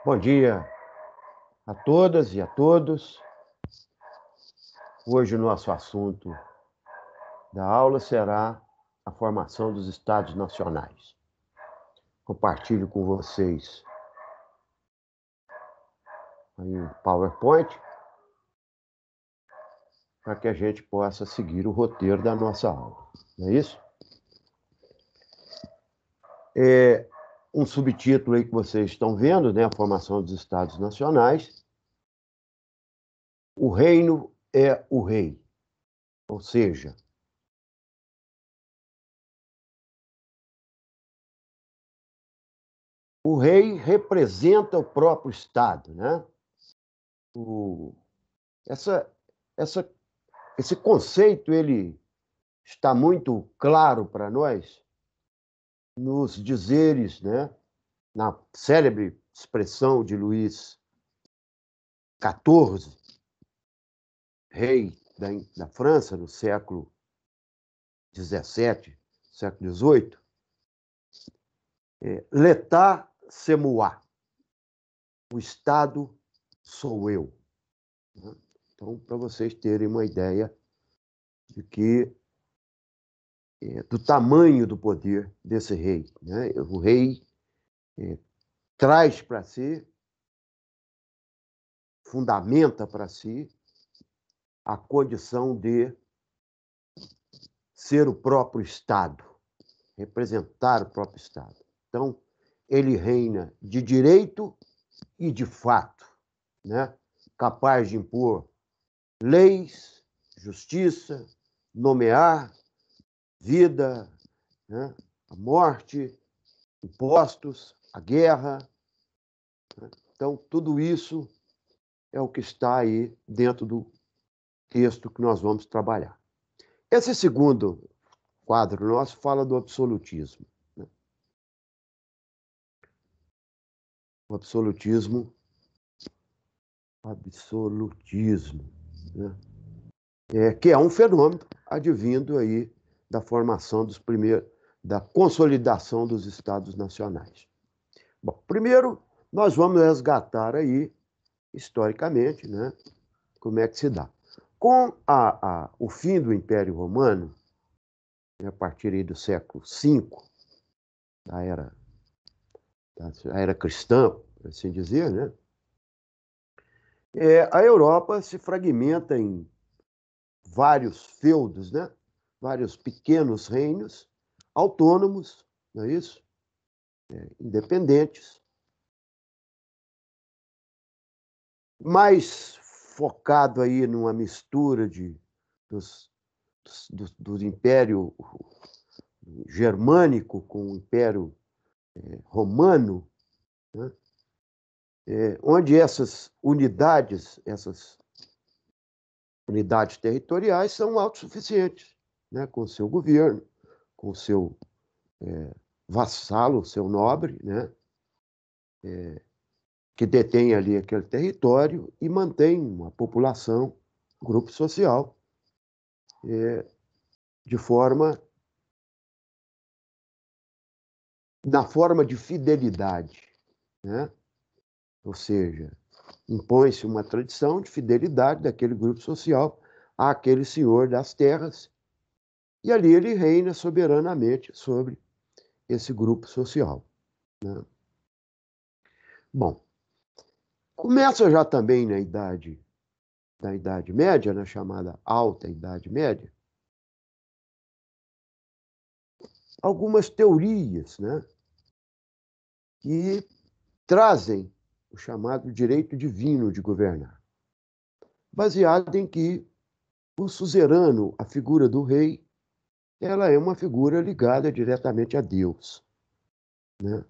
Bom dia a todas e a todos. Hoje o nosso assunto da aula será a formação dos Estados Nacionais. Compartilho com vocês aí o PowerPoint para que a gente possa seguir o roteiro da nossa aula. Não é isso? Um subtítulo aí que vocês estão vendo, né? A formação dos Estados Nacionais. O reino é o rei, ou seja, o rei representa o próprio Estado, né? Essa, essa, esse conceito ele está muito claro para nós nos dizeres, né? Na célebre expressão de Luís XIV, rei da França no século XVII, século XVIII, L'État c'est moi, o Estado sou eu. Então, para vocês terem uma ideia de que do tamanho do poder desse rei, né? O rei traz para si, fundamenta para si a condição de ser o próprio Estado, representar o próprio Estado. Então, ele reina de direito e de fato, né? Capaz de impor leis, justiça, nomear, vida, né? A morte, impostos, a guerra. Né? Então, tudo isso é o que está aí dentro do texto que nós vamos trabalhar. Esse segundo quadro nosso fala do absolutismo. Né? O absolutismo, né? Que é um fenômeno advindo aí da formação da consolidação dos Estados nacionais. Bom, primeiro nós vamos resgatar aí, historicamente, né, como é que se dá. Com o fim do Império Romano, a partir aí do século V, da era cristã, por assim dizer, né? A Europa se fragmenta em vários feudos, né? Vários pequenos reinos autônomos, não é isso? Independentes, mais focado aí numa mistura do Império Germânico com o Império Romano, né? Onde essas unidades territoriais são autossuficientes, né? Com o seu governo, com o seu vassalo, o seu nobre, né? Que detém ali aquele território e mantém uma população, um grupo social, de forma, na forma de fidelidade, né? Ou seja, impõe-se uma tradição de fidelidade daquele grupo social àquele senhor das terras, e ali ele reina soberanamente sobre esse grupo social, né? Bom, começa já também na Idade Média, na chamada Alta Idade Média, algumas teorias, né, que trazem o chamado direito divino de governar, baseado em que o suzerano, a figura do rei, ela é uma figura ligada diretamente a Deus, né?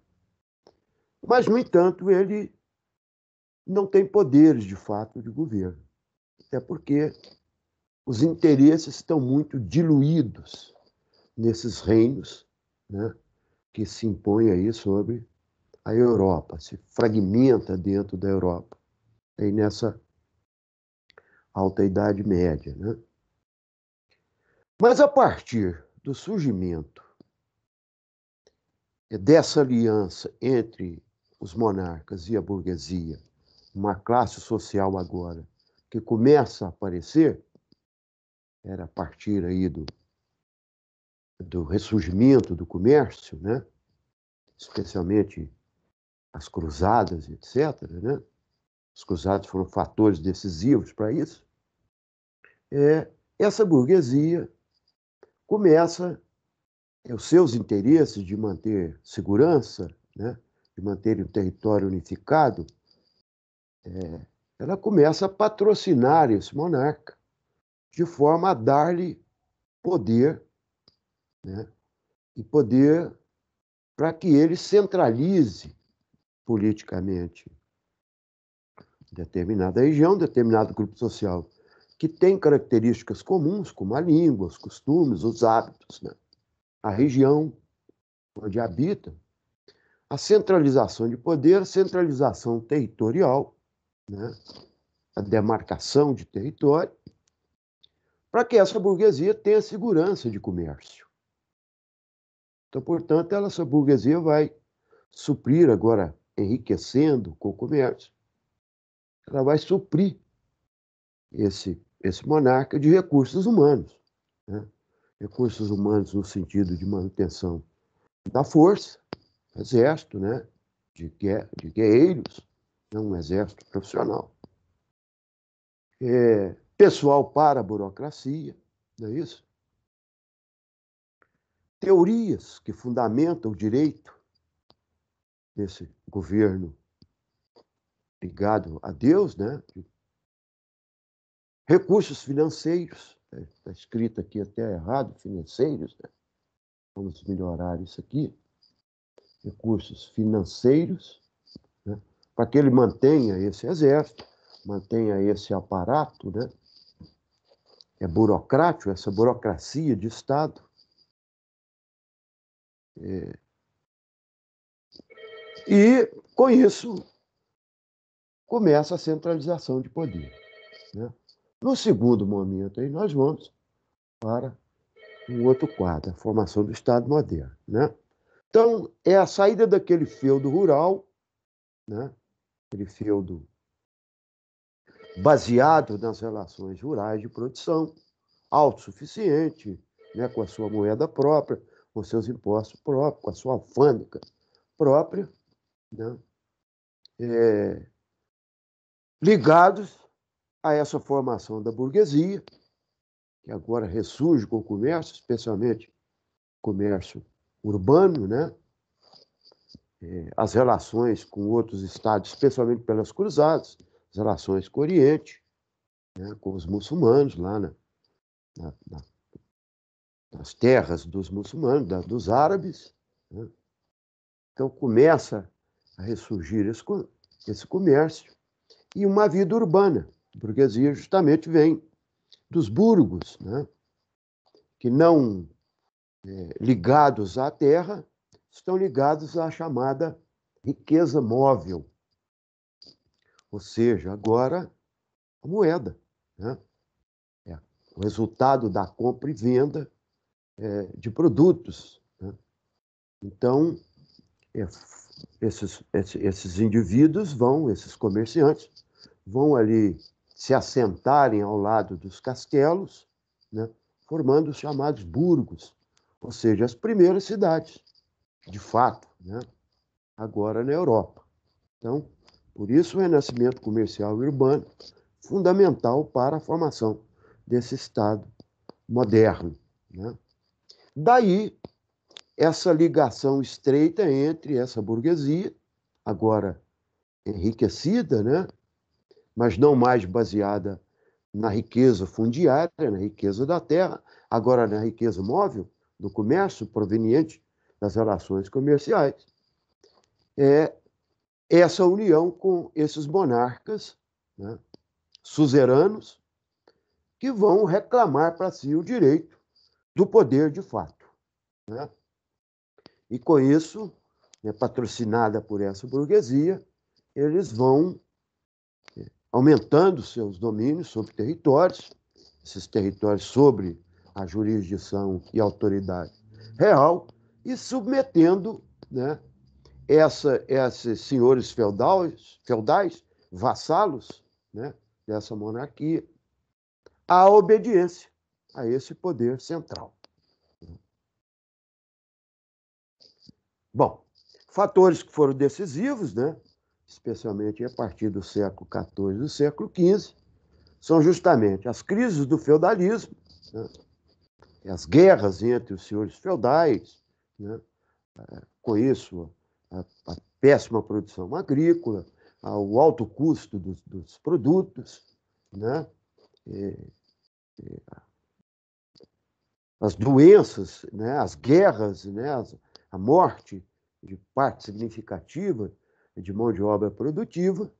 Mas, no entanto, ele não tem poderes de fato de governo, até porque os interesses estão muito diluídos nesses reinos, né, que se impõem aí sobre a Europa, se fragmenta dentro da Europa, aí nessa Alta Idade Média, né? Mas a partir do surgimento dessa aliança entre os monarcas e a burguesia, uma classe social agora que começa a aparecer, era a partir aí do ressurgimento do comércio, né? Especialmente as cruzadas, etc., né? Os cruzados foram fatores decisivos para isso. Essa burguesia começa os seus interesses de manter segurança, né? De manter o território unificado, ela começa a patrocinar esse monarca de forma a dar-lhe poder, né? E poder para que ele centralize politicamente determinada região, determinado grupo social, que tem características comuns, como a língua, os costumes, os hábitos, né? A região onde habita, a centralização de poder, a centralização territorial, né? A demarcação de território, para que essa burguesia tenha segurança de comércio. Então, portanto, essa burguesia vai suprir agora, enriquecendo com o comércio, ela vai suprir esse monarca de recursos humanos, né? Recursos humanos no sentido de manutenção da força, exército, né? De guerreiros, não um exército profissional. Pessoal para a burocracia, não é isso? Teorias que fundamentam o direito desse governo ligado a Deus, né? Recursos financeiros, está escrito aqui até errado, financeiros, né? Vamos melhorar isso aqui. Recursos financeiros, né? Para que ele mantenha esse exército, mantenha esse aparato, né? É burocrático, essa burocracia de Estado. E, com isso, começa a centralização de poder, né? No segundo momento, aí nós vamos para um outro quadro, a formação do Estado moderno, né? Então, é a saída daquele feudo rural, né? Aquele feudo baseado nas relações rurais de produção, autossuficiente, né? Com a sua moeda própria, com seus impostos próprios, com a sua alfândega própria, né? Ligados a essa formação da burguesia, que agora ressurge com o comércio, especialmente comércio urbano, né? As relações com outros estados, especialmente pelas cruzadas, as relações com o Oriente, né? Com os muçulmanos lá nas terras dos muçulmanos, dos árabes, né? Então começa a ressurgir esse comércio e uma vida urbana. A burguesia justamente vem dos burgos, né? Que não ligados à terra, estão ligados à chamada riqueza móvel, ou seja, agora a moeda, né? O resultado da compra e venda de produtos, né? Então, esses indivíduos esses comerciantes, vão ali se assentarem ao lado dos castelos, né? Formando os chamados burgos, ou seja, as primeiras cidades, de fato, né? Agora na Europa. Então, por isso o renascimento comercial e urbano fundamental para a formação desse Estado moderno, né? Daí, essa ligação estreita entre essa burguesia, agora enriquecida, né? Mas não mais baseada na riqueza fundiária, na riqueza da terra, agora na riqueza móvel, do comércio proveniente das relações comerciais, essa união com esses monarcas, né? Suzeranos, que vão reclamar para si o direito do poder de fato, né? E com isso, né, patrocinada por essa burguesia, eles vão aumentando seus domínios sobre territórios, esses territórios sobre a jurisdição e autoridade real, e submetendo, né, esses senhores feudais, vassalos, né, dessa monarquia, à obediência a esse poder central. Bom, fatores que foram decisivos, né, especialmente a partir do século XIV e do século XV, são justamente as crises do feudalismo, né, as guerras entre os senhores feudais, né, com isso a péssima produção agrícola, o alto custo dos produtos, né, as doenças, né, as guerras, né, a morte de parte significativa de mão de obra produtiva,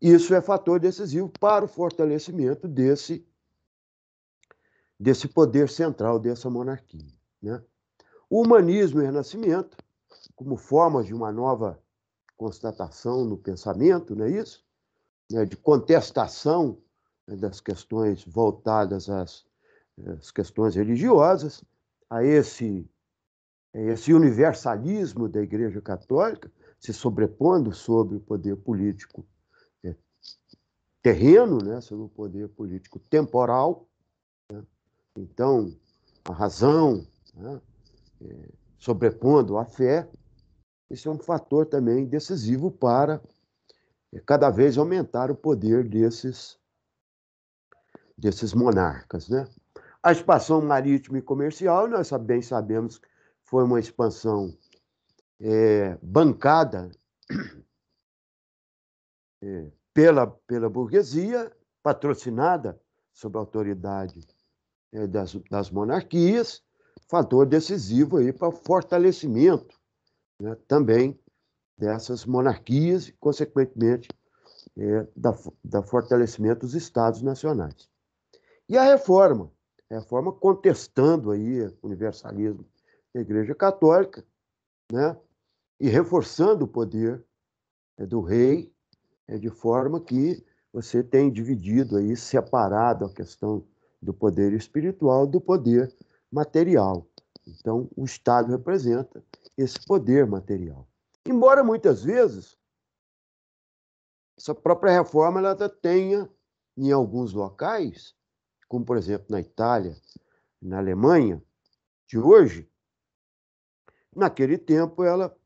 isso é fator decisivo para o fortalecimento desse poder central dessa monarquia, né? O humanismo e o renascimento, como formas de uma nova constatação no pensamento, não é isso? De contestação, né, das questões voltadas às questões religiosas, a esse universalismo da Igreja Católica, se sobrepondo sobre o poder político terreno, né, sobre o poder político temporal. Né? Então, a razão, né, sobrepondo a fé, isso é um fator também decisivo para cada vez aumentar o poder desses monarcas, né? A expansão marítima e comercial, nós bem sabemos que foi uma expansão bancada pela burguesia, patrocinada sob a autoridade das monarquias, fator decisivo aí para o fortalecimento, né, também dessas monarquias e, consequentemente, da fortalecimento dos estados nacionais. E a reforma contestando aí o universalismo da Igreja Católica, né, e reforçando o poder do rei, de forma que você tem dividido aí, separado a questão do poder espiritual do poder material. Então, o Estado representa esse poder material. Embora muitas vezes essa própria reforma ela tenha, em alguns locais, como por exemplo na Itália, na Alemanha de hoje, naquele tempo ela,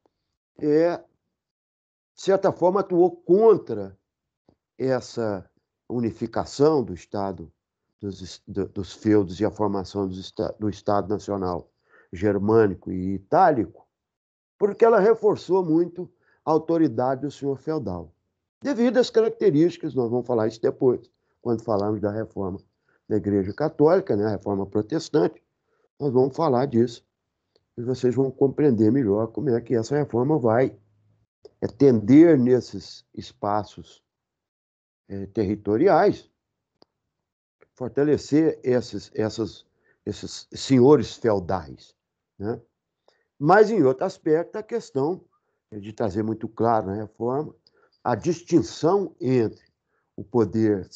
de certa forma, atuou contra essa unificação do Estado, dos feudos e a formação do Estado Nacional germânico e itálico, porque ela reforçou muito a autoridade do senhor feudal, devido às características, nós vamos falar isso depois, quando falarmos da reforma da Igreja Católica, né, a reforma protestante, nós vamos falar disso, e vocês vão compreender melhor como é que essa reforma vai tender nesses espaços territoriais, fortalecer esses senhores feudais, né? Mas, em outro aspecto, a questão de trazer muito claro na reforma a distinção entre o poder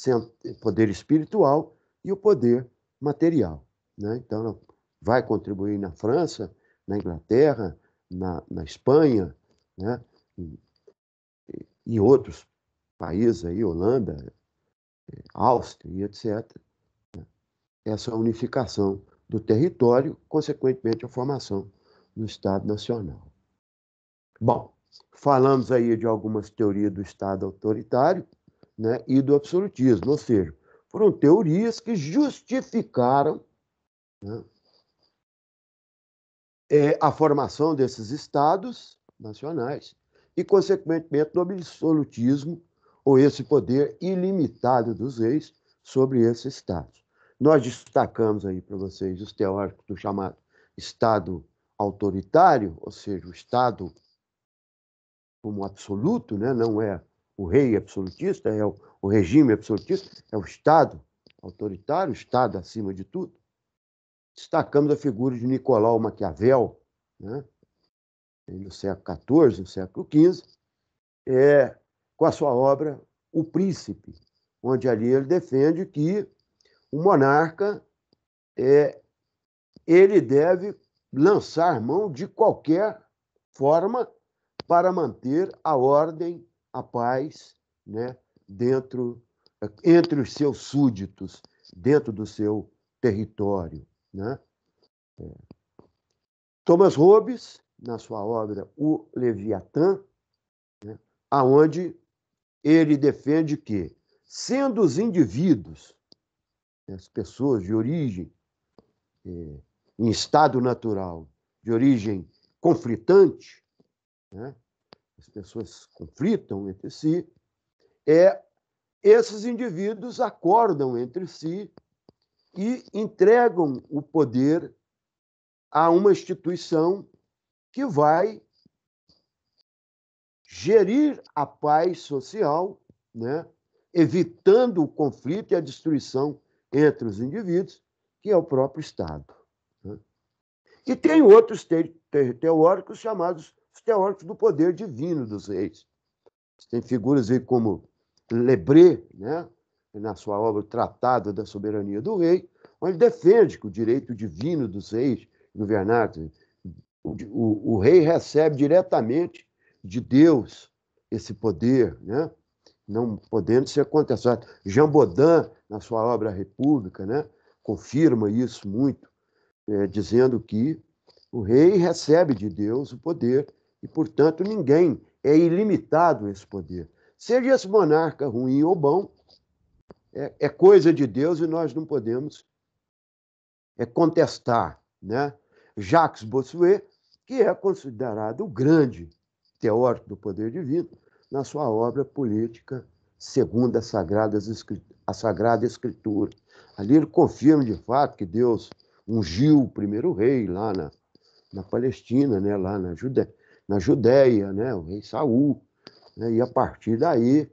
espiritual e o poder material, né? Então, vai contribuir na França, na Inglaterra, na Espanha, né? E outros países aí, Holanda, Áustria e etc., essa unificação do território, consequentemente a formação do Estado Nacional. Bom, falamos aí de algumas teorias do Estado autoritário, né, e do absolutismo, ou seja, foram teorias que justificaram, né, a formação desses Estados nacionais e, consequentemente, do absolutismo, ou esse poder ilimitado dos reis sobre esses Estados. Nós destacamos aí para vocês os teóricos do chamado Estado autoritário, ou seja, o Estado como absoluto, né? Não é o rei absolutista, é o regime absolutista, é o Estado autoritário, o Estado acima de tudo. Destacamos a figura de Nicolau Maquiavel, né? No século XIV, no século XV, com a sua obra O Príncipe, onde ali ele defende que o monarca ele deve lançar mão de qualquer forma para manter a ordem, a paz, né, entre os seus súditos, dentro do seu território, né? Thomas Hobbes, na sua obra O Leviatã, né, aonde ele defende que, sendo os indivíduos, as pessoas de origem em estado natural, de origem conflitante, né, as pessoas conflitam entre si, esses indivíduos acordam entre si e entregam o poder a uma instituição que vai gerir a paz social, né, evitando o conflito e a destruição entre os indivíduos, que é o próprio Estado, né? E tem outros teóricos chamados os teóricos do poder divino dos reis. Tem figuras aí como Lebré, né, na sua obra Tratado da Soberania do Rei, onde defende que o direito divino dos reis governar, o rei recebe diretamente de Deus esse poder, né, não podendo ser contestado. Jean Baudin, na sua obra República, né, confirma isso muito, dizendo que o rei recebe de Deus o poder e, portanto, ninguém é ilimitado esse poder. Seja esse monarca ruim ou bom, é coisa de Deus e nós não podemos contestar, né? Jacques Bossuet, que é considerado o grande teórico do poder divino, na sua obra política segundo a Sagrada Escritura. Ali ele confirma, de fato, que Deus ungiu o primeiro rei lá na Palestina, né? Lá na Judéia, né? O rei Saul, né? E a partir daí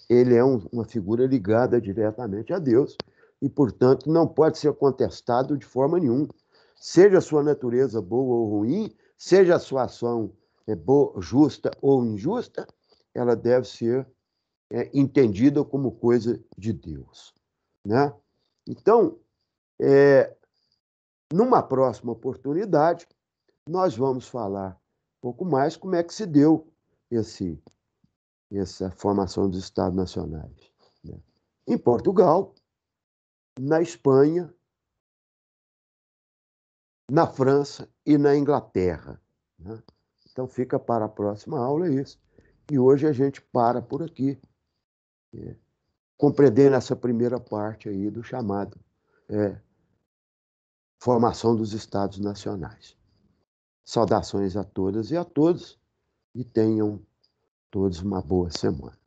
ele é uma figura ligada diretamente a Deus e, portanto, não pode ser contestado de forma nenhuma. Seja a sua natureza boa ou ruim, seja a sua ação boa, justa ou injusta, ela deve ser entendida como coisa de Deus, né? Então, numa próxima oportunidade, nós vamos falar um pouco mais como é que se deu essa formação dos Estados Nacionais, né? Em Portugal, na Espanha, na França e na Inglaterra, né? Então fica para a próxima aula isso. E hoje a gente para por aqui, compreendendo essa primeira parte aí do chamado formação dos Estados Nacionais. Saudações a todas e a todos e tenham todos uma boa semana.